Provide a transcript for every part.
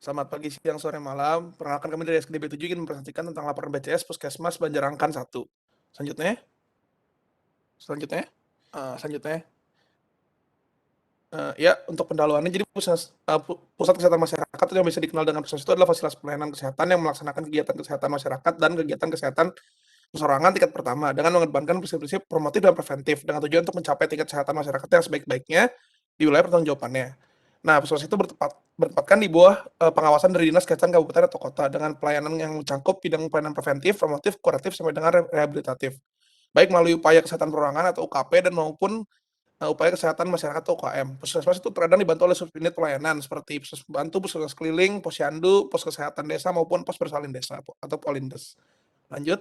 Selamat pagi, siang, sore, malam. Perkenalkan kami dari SKDB 7 ingin mempresentasikan tentang laporan BCS Puskesmas Banjarangkan 1. Selanjutnya, selanjutnya, selanjutnya. Ya, untuk pendahuluannya, jadi pusat kesehatan masyarakat yang bisa dikenal dengan puskesmas itu adalah fasilitas pelayanan kesehatan yang melaksanakan kegiatan kesehatan masyarakat dan kegiatan kesehatan persorangan tingkat pertama dengan mengedepankan prinsip-prinsip promotif dan preventif dengan tujuan untuk mencapai tingkat kesehatan masyarakat yang sebaik-baiknya di wilayah pertanggungjawabannya. Nah, puskesmas itu bertempatkan di bawah pengawasan dari Dinas Kesehatan Kabupaten atau Kota dengan pelayanan yang mencakup bidang pelayanan preventif, promotif, kuratif, sampai dengan rehabilitatif. Baik melalui upaya kesehatan perorangan atau UKP dan maupun upaya kesehatan masyarakat atau UKM. Puskesmas itu terkadang dibantu oleh subunit pelayanan seperti puskesmas bantu, puskesmas keliling, posyandu, pos kesehatan desa maupun pos bersalin desa atau Polindes. Lanjut.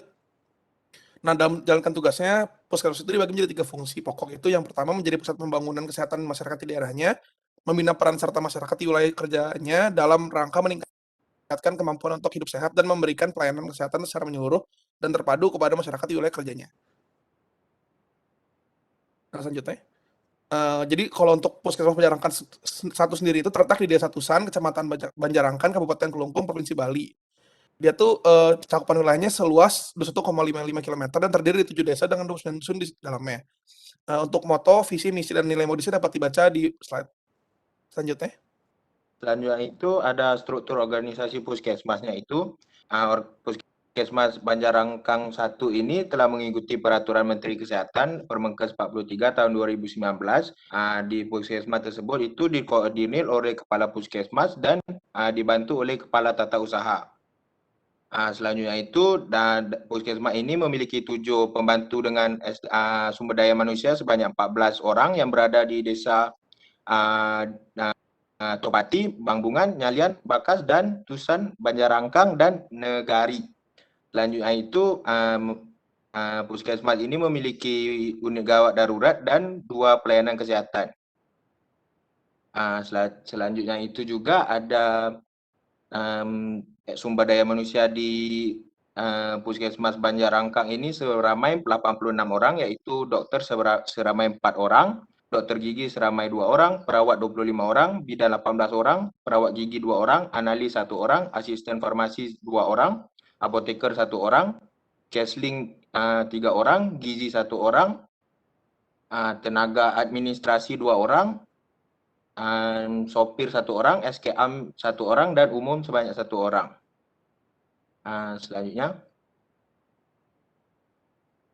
Nah, dalam menjalankan tugasnya, puskesmas itu dibagi menjadi 3 fungsi pokok, itu yang pertama menjadi pusat pembangunan kesehatan masyarakat di daerahnya, membina peran serta masyarakat di wilayah kerjanya dalam rangka meningkatkan kemampuan untuk hidup sehat dan memberikan pelayanan kesehatan secara menyeluruh dan terpadu kepada masyarakat di wilayah kerjanya. Nah, selanjutnya, jadi kalau untuk Puskesmas Banjarangkan 1 sendiri itu terletak di Desa Tusan, Kecamatan Banjarangkan, Kabupaten Kelungkung, Provinsi Bali. Dia tuh, cakupan wilayahnya seluas 21,55 kilometer dan terdiri dari 7 desa dengan 29 dusun di dalamnya. Untuk moto, visi, misi, dan nilai modisnya dapat dibaca di slide selanjutnya. Selanjutnya itu ada struktur organisasi puskesmasnya itu. Puskesmas Banjarangkang 1 ini telah mengikuti Peraturan Menteri Kesehatan Permenkes 43 tahun 2019. Di puskesmas tersebut itu dikoordinir oleh Kepala Puskesmas dan dibantu oleh Kepala Tata Usaha. Selanjutnya itu, puskesmas ini memiliki 7 pembantu dengan sumber daya manusia sebanyak 14 orang yang berada di desa Topati, Bangbungan, Nyalian, Bakas, dan Tusan, Banjarangkang, dan Negari. Selanjutnya itu, puskesmas ini memiliki unit gawat darurat dan 2 pelayanan kesehatan. Selanjutnya itu juga ada sumber daya manusia di Puskesmas Banjarangkang ini seramai 86 orang, yaitu dokter seramai 4 orang, dokter gigi seramai 2 orang, perawat 25 orang, bidan 18 orang, perawat gigi 2 orang, analis 1 orang, asisten farmasi 2 orang, apoteker 1 orang, counseling 3 orang, gizi 1 orang, tenaga administrasi 2 orang, sopir 1 orang, SKM 1 orang, dan umum sebanyak 1 orang. Selanjutnya.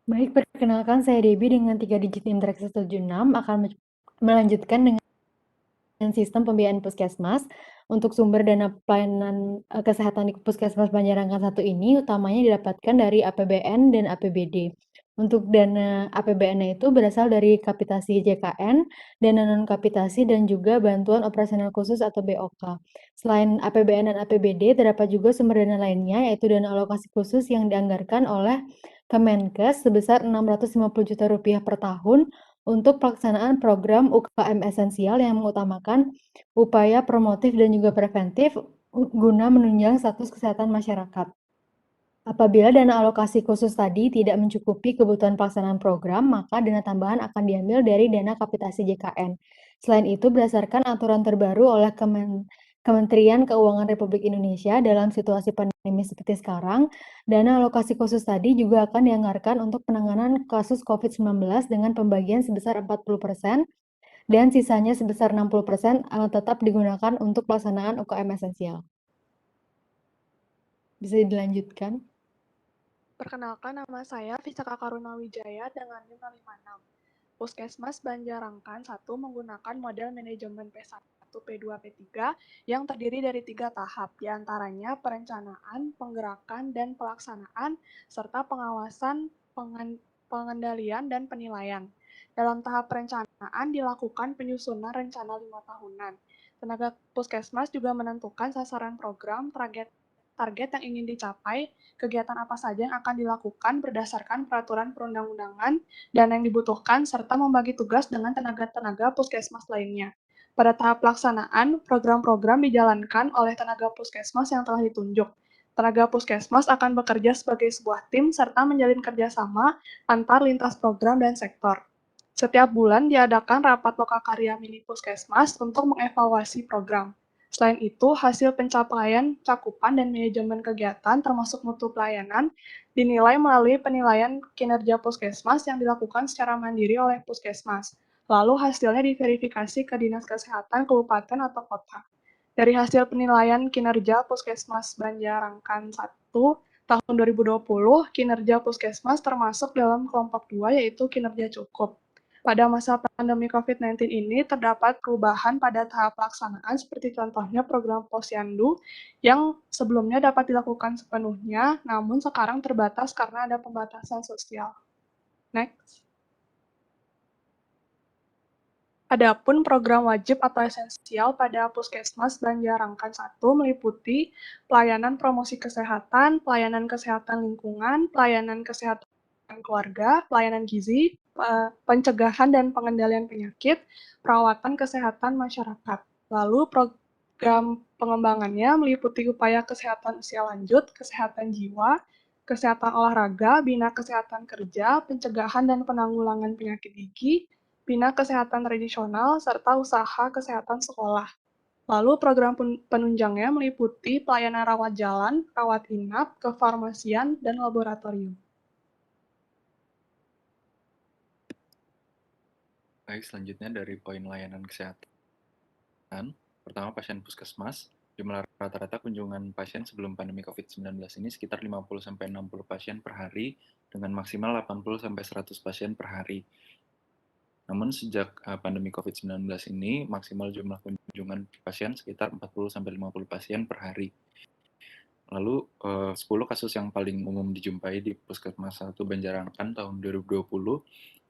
Baik, perkenalkan saya Debbie dengan 3 digit indeks 176 akan melanjutkan dengan sistem pembiayaan puskesmas. Untuk sumber dana pelayanan kesehatan di Puskesmas Banjarangkan 1 ini utamanya didapatkan dari APBN dan APBD. Untuk dana APBN itu berasal dari kapitasi JKN, dana non-kapitasi, dan juga bantuan operasional khusus atau BOK. Selain APBN dan APBD, terdapat juga sumber dana lainnya, yaitu dana alokasi khusus yang dianggarkan oleh Kemenkes sebesar Rp650 juta per tahun untuk pelaksanaan program UKM esensial yang mengutamakan upaya promotif dan juga preventif guna menunjang status kesehatan masyarakat. Apabila dana alokasi khusus tadi tidak mencukupi kebutuhan pelaksanaan program, maka dana tambahan akan diambil dari dana kapitasi JKN. Selain itu, berdasarkan aturan terbaru oleh Kementerian Keuangan Republik Indonesia dalam situasi pandemi seperti sekarang, dana alokasi khusus tadi juga akan dianggarkan untuk penanganan kasus COVID-19 dengan pembagian sebesar 40% dan sisanya sebesar 60% tetap digunakan untuk pelaksanaan UKM esensial. Bisa dilanjutkan? Perkenalkan, nama saya Fisaka Karuna Wijaya dengan NIM 056. Puskesmas Banjarangkan 1 menggunakan model manajemen P1, P2, P3 yang terdiri dari 3 tahap, diantaranya perencanaan, penggerakan, dan pelaksanaan, serta pengawasan, pengendalian, dan penilaian. Dalam tahap perencanaan dilakukan penyusunan rencana 5 tahunan. Tenaga puskesmas juga menentukan sasaran program, target yang ingin dicapai, kegiatan apa saja yang akan dilakukan berdasarkan peraturan perundang-undangan dan yang dibutuhkan, serta membagi tugas dengan tenaga-tenaga puskesmas lainnya. Pada tahap pelaksanaan, program-program dijalankan oleh tenaga puskesmas yang telah ditunjuk. Tenaga puskesmas akan bekerja sebagai sebuah tim serta menjalin kerjasama antar lintas program dan sektor. Setiap bulan diadakan rapat lokakarya mini puskesmas untuk mengevaluasi program. Selain itu, hasil pencapaian, cakupan, dan manajemen kegiatan termasuk mutu pelayanan dinilai melalui penilaian kinerja Puskesmas yang dilakukan secara mandiri oleh Puskesmas. Lalu hasilnya diverifikasi ke Dinas Kesehatan Kabupaten atau Kota. Dari hasil penilaian kinerja Puskesmas Banjarangkan 1 tahun 2020, kinerja Puskesmas termasuk dalam kelompok 2 yaitu kinerja cukup. Pada masa pandemi COVID-19 ini terdapat perubahan pada tahap pelaksanaan seperti contohnya program Posyandu yang sebelumnya dapat dilakukan sepenuhnya, namun sekarang terbatas karena ada pembatasan sosial. Next. Adapun program wajib atau esensial pada Puskesmas Banjarangkan 1 meliputi pelayanan promosi kesehatan, pelayanan kesehatan lingkungan, pelayanan kesehatan keluarga, pelayanan gizi, pencegahan dan pengendalian penyakit, perawatan kesehatan masyarakat. Lalu program pengembangannya meliputi upaya kesehatan usia lanjut, kesehatan jiwa, kesehatan olahraga, bina kesehatan kerja, pencegahan dan penanggulangan penyakit gigi, bina kesehatan tradisional, serta usaha kesehatan sekolah. Lalu program penunjangnya meliputi pelayanan rawat jalan, rawat inap, kefarmasian, dan laboratorium. Baik, selanjutnya dari poin layanan kesehatan. Pertama, pasien puskesmas. Jumlah rata-rata kunjungan pasien sebelum pandemi COVID-19 ini sekitar 50-60 pasien per hari dengan maksimal 80-100 pasien per hari. Namun sejak pandemi COVID-19 ini, maksimal jumlah kunjungan pasien sekitar 40-50 pasien per hari. Lalu 10 kasus yang paling umum dijumpai di Puskesmas 1 Banjarangkan tahun 2020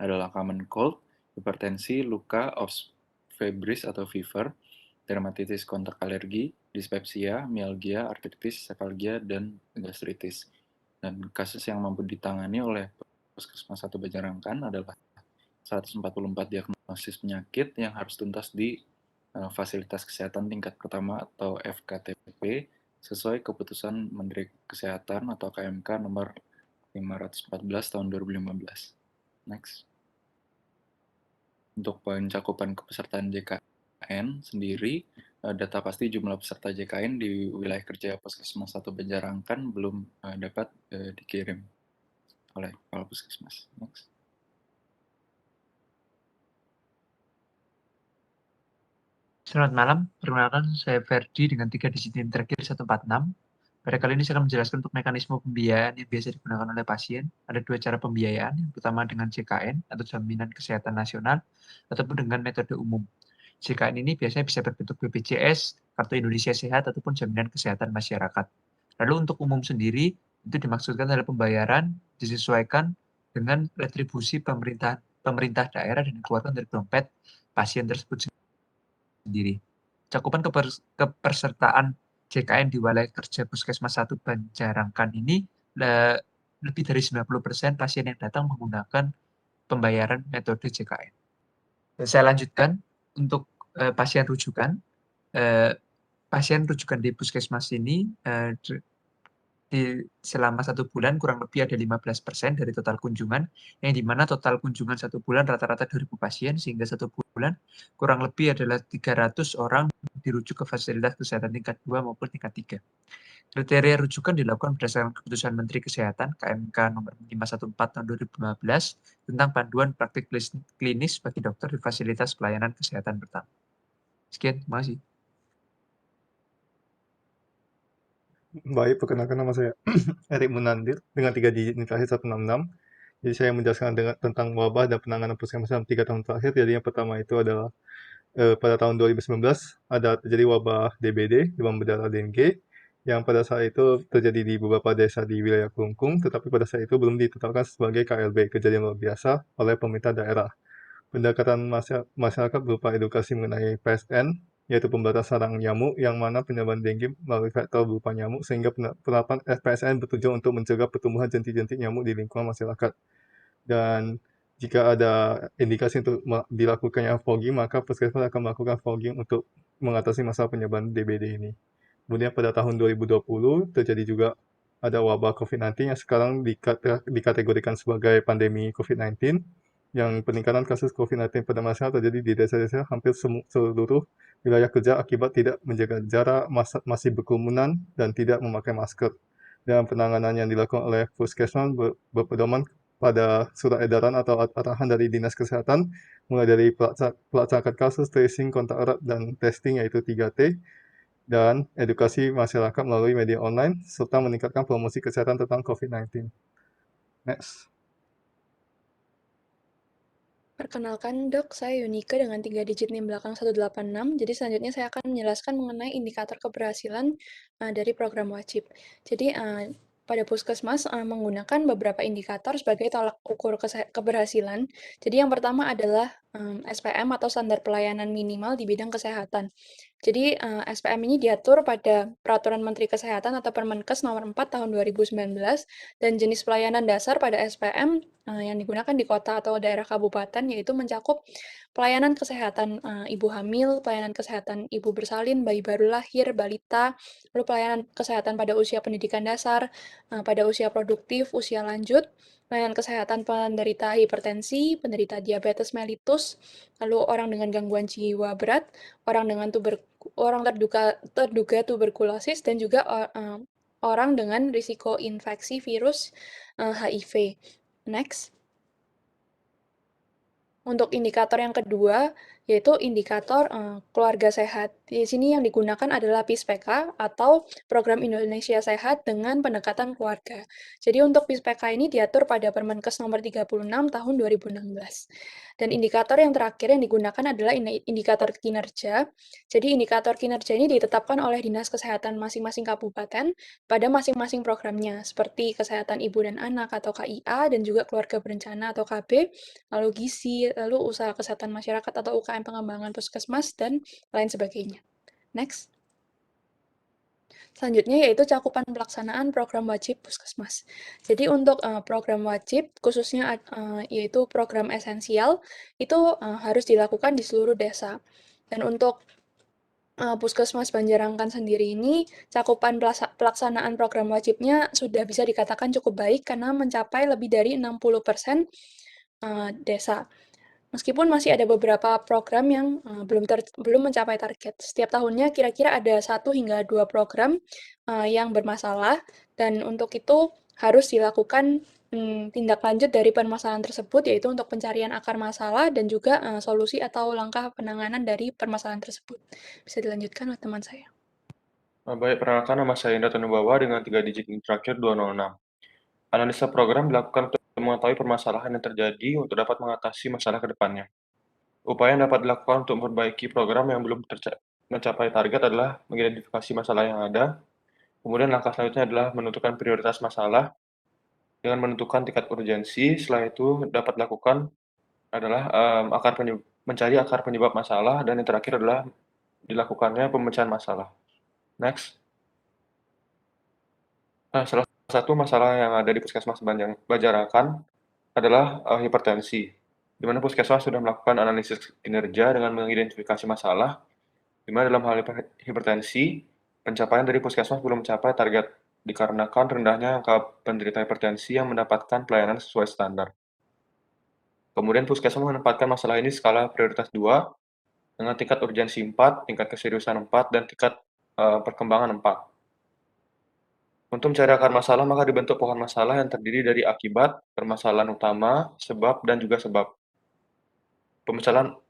adalah common cold, hipertensi, luka, ops febris atau fever, dermatitis kontak alergi, dispepsia, mialgia, artritis, sefalgia, dan gastritis. Dan kasus yang mampu ditangani oleh Puskesmas 1 Banjarangkan adalah 144 diagnosis penyakit yang harus tuntas di fasilitas kesehatan tingkat pertama atau FKTP sesuai keputusan Menteri Kesehatan atau KMK nomor 514 tahun 2015. Next. Untuk poin cakupan kepesertaan JKN sendiri, data pasti jumlah peserta JKN di wilayah kerja Puskesmas 1 Banjarangkan belum dapat dikirim oleh Kepala Puskesmas. Next. Selamat malam, perkenalkan saya Ferdi dengan 3 digit NIM terakhir 146. Pada kali ini saya akan menjelaskan untuk mekanisme pembiayaan yang biasa digunakan oleh pasien. Ada 2 cara pembiayaan, yang pertama dengan JKN atau Jaminan Kesehatan Nasional, ataupun dengan metode umum. JKN ini biasanya bisa berbentuk BPJS, Kartu Indonesia Sehat, ataupun Jaminan Kesehatan Masyarakat. Lalu untuk umum sendiri, itu dimaksudkan adalah pembayaran disesuaikan dengan retribusi pemerintah daerah dan dikeluarkan dari dompet pasien tersebut sendiri. Cakupan kepesertaan JKN di wilayah kerja Puskesmas 1 Banjarangkan ini lebih dari 90% pasien yang datang menggunakan pembayaran metode JKN. Saya lanjutkan untuk pasien rujukan. Pasien rujukan di Puskesmas ini selama 1 bulan kurang lebih ada 15% dari total kunjungan, yang dimana total kunjungan 1 bulan rata-rata 2.000 pasien, sehingga 1 bulan kurang lebih adalah 300 orang dirujuk ke fasilitas kesehatan tingkat 2 maupun tingkat 3. Kriteria rujukan dilakukan berdasarkan keputusan Menteri Kesehatan KMK nomor 514 tahun 2015 tentang panduan praktik klinis bagi dokter di fasilitas pelayanan kesehatan pertama. Sekian, terima kasih. Baik, perkenalkan nama saya Erik Munandir dengan 3 digit NIM terakhir 166. Jadi saya menjelaskan tentang wabah dan penanganan puskesmas dalam 3 tahun terakhir. Jadi yang pertama itu adalah pada tahun 2019 ada terjadi wabah DBD, demam berdarah dengue, yang pada saat itu terjadi di beberapa desa di wilayah Kelungkung, tetapi pada saat itu belum ditetapkan sebagai KLB, kejadian luar biasa, oleh pemerintah daerah. Pendekatan masyarakat berupa edukasi mengenai PSN, yaitu pembatasan sarang nyamuk, yang mana penyebaran dengue melalui vektor berupa nyamuk, sehingga penerapan PSN bertujuan untuk mencegah pertumbuhan jentik-jentik nyamuk di lingkungan masyarakat. Dan jika ada indikasi untuk dilakukannya fogging, maka puskesmas akan melakukan fogging untuk mengatasi masalah penyebaran DBD ini. Kemudian pada tahun 2020 terjadi juga ada wabah COVID-19 yang sekarang dikategorikan sebagai pandemi COVID-19, yang peningkatan kasus COVID-19 pada masyarakat terjadi di desa-desa hampir seluruh wilayah kerja akibat tidak menjaga jarak, masih berkerumunan, dan tidak memakai masker. Dan penanganan yang dilakukan oleh Puskesmas berpedoman pada surat edaran atau arahan dari Dinas Kesehatan, mulai dari pelacakan kasus, tracing, kontak erat, dan testing yaitu 3T, dan edukasi masyarakat melalui media online, serta meningkatkan promosi kesehatan tentang COVID-19. Next. Perkenalkan Dok, saya Yunika dengan 3 digit NIM belakang 186. Jadi selanjutnya saya akan menjelaskan mengenai indikator keberhasilan dari program wajib. Jadi pada Puskesmas menggunakan beberapa indikator sebagai tolak ukur keberhasilan. Jadi yang pertama adalah SPM atau standar pelayanan minimal di bidang kesehatan. Jadi SPM ini diatur pada Peraturan Menteri Kesehatan atau Permenkes nomor 4 tahun 2019 dan jenis pelayanan dasar pada SPM yang digunakan di kota atau daerah kabupaten yaitu mencakup pelayanan kesehatan ibu hamil, pelayanan kesehatan ibu bersalin, bayi baru lahir, balita, lalu pelayanan kesehatan pada usia pendidikan dasar, pada usia produktif, usia lanjut, pelayanan kesehatan penderita hipertensi, penderita diabetes mellitus, lalu orang dengan gangguan jiwa berat, orang terduga tuberkulosis, dan juga orang dengan risiko infeksi virus HIV. Next. Untuk indikator yang kedua, yaitu indikator keluarga sehat. Di sini yang digunakan adalah PISPK atau Program Indonesia Sehat dengan Pendekatan Keluarga. Jadi untuk PISPK ini diatur pada Permenkes nomor 36 tahun 2016. Dan indikator yang terakhir yang digunakan adalah indikator kinerja. Jadi indikator kinerja ini ditetapkan oleh Dinas Kesehatan masing-masing kabupaten pada masing-masing programnya, seperti Kesehatan Ibu dan Anak atau KIA, dan juga Keluarga Berencana atau KB, lalu gizi, lalu usaha kesehatan masyarakat atau UKM pengembangan puskesmas, dan lain sebagainya. Next. Selanjutnya yaitu cakupan pelaksanaan program wajib puskesmas. Jadi untuk program wajib, khususnya yaitu program esensial, itu harus dilakukan di seluruh desa. Dan untuk Puskesmas Banjarangkan sendiri ini, cakupan pelaksanaan program wajibnya sudah bisa dikatakan cukup baik karena mencapai lebih dari 60% desa. Meskipun masih ada beberapa program yang belum mencapai target. Setiap tahunnya kira-kira ada 1 hingga 2 program yang bermasalah, dan untuk itu harus dilakukan tindak lanjut dari permasalahan tersebut, yaitu untuk pencarian akar masalah dan juga solusi atau langkah penanganan dari permasalahan tersebut. Bisa dilanjutkan oleh teman saya. Baik, perkenalkan nama saya Indra Tanubawa dengan 3 digit NIM terakhir 206. Analisa program dilakukan untuk mengetahui permasalahan yang terjadi untuk dapat mengatasi masalah ke depannya. Upaya yang dapat dilakukan untuk memperbaiki program yang belum mencapai target adalah mengidentifikasi masalah yang ada. Kemudian langkah selanjutnya adalah menentukan prioritas masalah dengan menentukan tingkat urgensi. Setelah itu dapat dilakukan adalah mencari akar penyebab masalah, dan yang terakhir adalah dilakukannya pemecahan masalah. Next. Salah satu masalah yang ada di Puskesmas Banjarangkan adalah hipertensi, di mana Puskesmas sudah melakukan analisis kinerja dengan mengidentifikasi masalah, di mana dalam hal hipertensi, pencapaian dari Puskesmas belum mencapai target dikarenakan rendahnya angka penderita hipertensi yang mendapatkan pelayanan sesuai standar. Kemudian Puskesmas menempatkan masalah ini skala prioritas 2 dengan tingkat urgensi 4, tingkat keseriusan 4, dan tingkat perkembangan 4. Untuk mencari akar masalah, maka dibentuk pohon masalah yang terdiri dari akibat, permasalahan utama, sebab, dan juga sebab.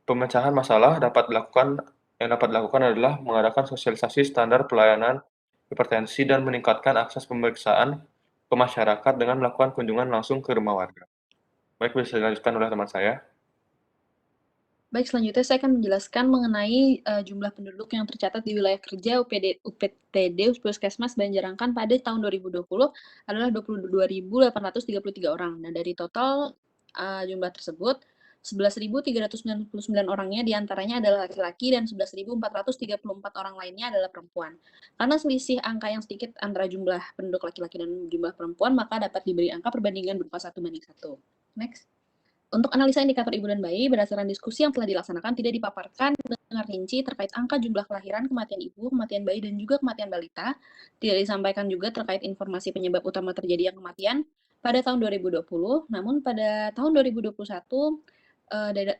Pemecahan masalah yang dapat dilakukan adalah mengadakan sosialisasi standar pelayanan hipertensi dan meningkatkan akses pemeriksaan ke masyarakat dengan melakukan kunjungan langsung ke rumah warga. Baik, bisa dilanjutkan oleh teman saya. Baik, selanjutnya saya akan menjelaskan mengenai jumlah penduduk yang tercatat di wilayah kerja UPTD Puskesmas Banjarangkan pada tahun 2020 adalah 22.833 orang. Nah, dari total jumlah tersebut, 11.399 orangnya diantaranya adalah laki-laki dan 11.434 orang lainnya adalah perempuan. Karena selisih angka yang sedikit antara jumlah penduduk laki-laki dan jumlah perempuan, maka dapat diberi angka perbandingan berupa 1:1. Next. Untuk analisa indikator ibu dan bayi, berdasarkan diskusi yang telah dilaksanakan, tidak dipaparkan dengan rinci terkait angka jumlah kelahiran, kematian ibu, kematian bayi, dan juga kematian balita. Tidak disampaikan juga terkait informasi penyebab utama terjadinya kematian pada tahun 2020, namun pada tahun 2021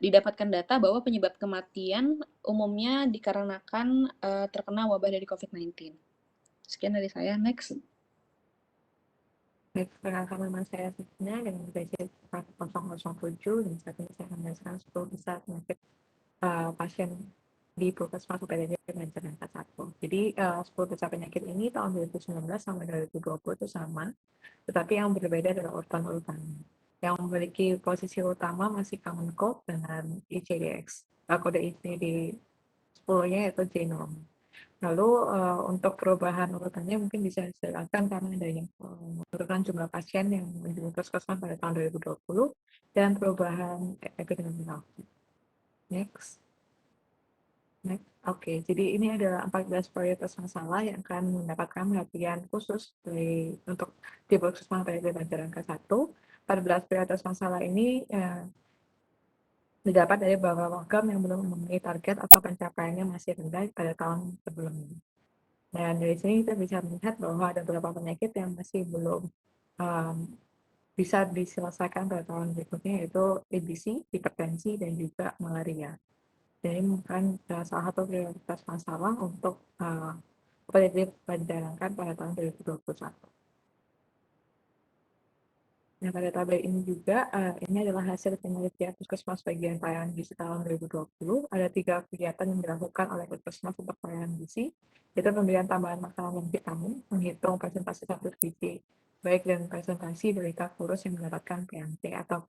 didapatkan data bahwa penyebab kematian umumnya dikarenakan terkena wabah dari COVID-19. Sekian dari saya. Next. Baik, perkenalkan nama saya Sifna dengan BPJS 007 dan saat ini saya akan menjelaskan 10 besar penyakit pasien di Puskesmas UPTD Banjarnegara 1. Jadi 10 besar penyakit ini tahun 2019 sampai 2020 itu sama, tetapi yang berbeda adalah urutan-urutannya. Yang memiliki posisi utama masih Common Cold dengan ICD-10 10-nya yaitu G0. Lalu untuk perubahan urutannya mungkin bisa dijelaskan karena adanya penurunan jumlah pasien yang menjadi puskesmas pada tahun 2020 dan perubahan epidemiologi. Next. Oke, jadi ini adalah 14 prioritas masalah yang akan mendapatkan perhatian khusus untuk di Puskesmas PDB Banjarnegara 1. 14 prioritas masalah ini didapat dari beberapa program yang belum memenuhi target atau pencapaiannya masih rendah pada tahun sebelumnya. Dan dari sini kita bisa melihat bahwa ada beberapa penyakit yang masih belum bisa diselesaikan pada tahun berikutnya, yaitu TBC, hipertensi, dan juga malaria. Jadi merupakan salah satu prioritas masalah untuk UPTD Banjarnegara pada tahun 2021. Nah, pada tabel ini juga, ini adalah hasil penelitian Puskesmas bagian pelayanan gizi tahun 2020. Ada 3 kegiatan yang dilakukan oleh Puskesmas untuk pelayanan gizi, yaitu pemberian tambahan makanan dan vitamin, menghitung presentasi satu gizi baik dan presentasi dari kurus yang mendapatkan PMT atau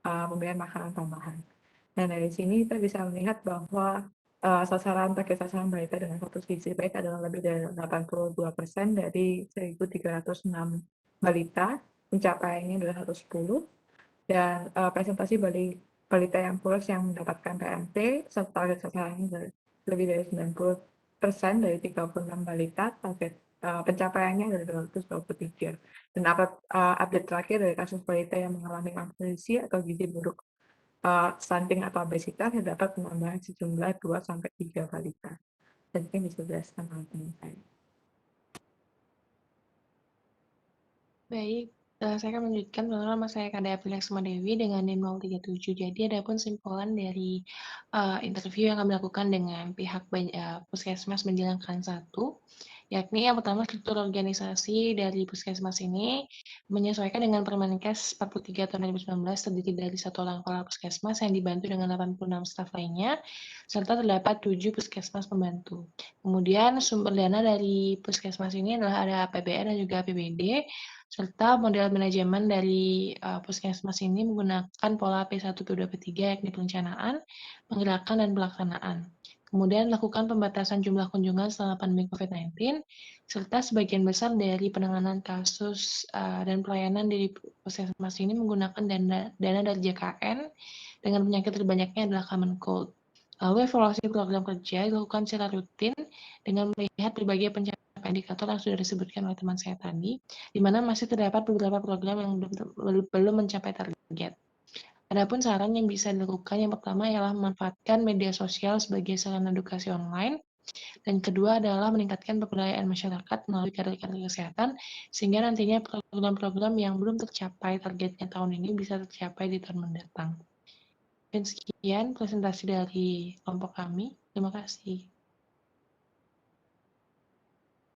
pemberian makanan tambahan. Nah, dari sini kita bisa melihat bahwa target sasaran balita dengan status gizi baik adalah lebih dari 82% dari 1.306 balita. Pencapaiannya adalah 110, dan presentasi balita yang kurus yang mendapatkan PMT serta target sasarannya lebih dari 90% dari 36 balita, target pencapaiannya dari 223. Dan update terakhir dari kasus balita yang mengalami malnutrisi atau gizi buruk, stunting atau obesitas terdapat penambahan sejumlah 2-3 balita. Dan mungkin bisa dijelaskan oleh teman saya. Baik, saya akan melanjutkan. Nama saya Kada Aprilia Dewi dengan NIM 037. Jadi ada pun simpulan dari interview yang kami lakukan dengan pihak Puskesmas Banjarnegara 1, yakni yang pertama struktur organisasi dari Puskesmas ini menyesuaikan dengan Permenkes 43 tahun 2019, terdiri dari 1 orang kepala Puskesmas yang dibantu dengan 86 staf lainnya, serta terdapat 7 Puskesmas pembantu. Kemudian sumber dana dari Puskesmas ini adalah ada APBN dan juga APBD, serta model manajemen dari Puskesmas ini menggunakan pola P1, P2, P3, yakni perencanaan, penggerakan, dan pelaksanaan. Kemudian lakukan pembatasan jumlah kunjungan selama pandemi COVID-19, serta sebagian besar dari penanganan kasus dan pelayanan dari Puskesmas ini menggunakan dana dari JKN dengan penyakit terbanyaknya adalah Common Cold. Lalu evaluasi program kerja dilakukan secara rutin dengan melihat berbagai pencapaian indikator yang sudah disebutkan oleh teman saya tadi, di mana masih terdapat beberapa program yang belum mencapai target. Adapun saran yang bisa dilakukan, yang pertama ialah memanfaatkan media sosial sebagai sarana edukasi online, dan kedua adalah meningkatkan pemberdayaan masyarakat melalui kader-kader kesehatan, sehingga nantinya program-program yang belum tercapai targetnya tahun ini bisa tercapai di tahun mendatang. Dan sekian presentasi dari kelompok kami. Terima kasih.